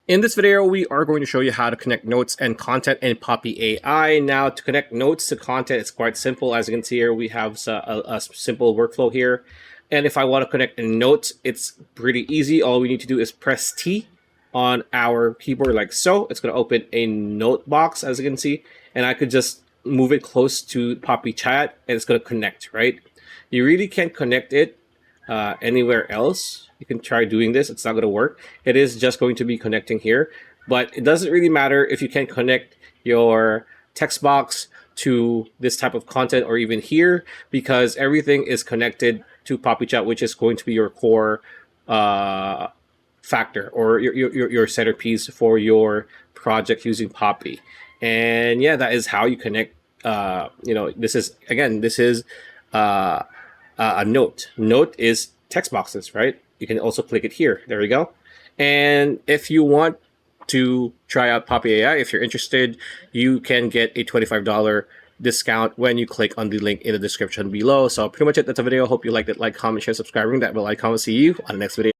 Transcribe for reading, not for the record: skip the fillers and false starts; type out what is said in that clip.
In this video, we are going to show you how to connect notes and content in Poppy AI. Now, to connect notes to content, it's quite simple. As you can see here, we have a simple workflow here. And if I want to connect notes, it's pretty easy. All we need to do is press T on our keyboard like so. It's going to open a note box, as you can see. And I could just move it close to Poppy Chat, and it's going to connect, right? You really can't connect it anywhere else. You can try doing this. It's not going to work. It is just going to be connecting here, but it doesn't really matter if you can connect your text box to this type of content or even here, because everything is connected to Poppy Chat, which is going to be your core factor or your centerpiece for your project using Poppy. And yeah, that is how you connect. This is a note. Note is text boxes, right? You can also click it here. There we go. And if you want to try out Poppy AI, if you're interested, you can get a $25 discount when you click on the link in the description below. So pretty much it. That's a video. Hope you liked it. Like, comment, share, subscribe, ring that bell icon. We'll see you on the next video.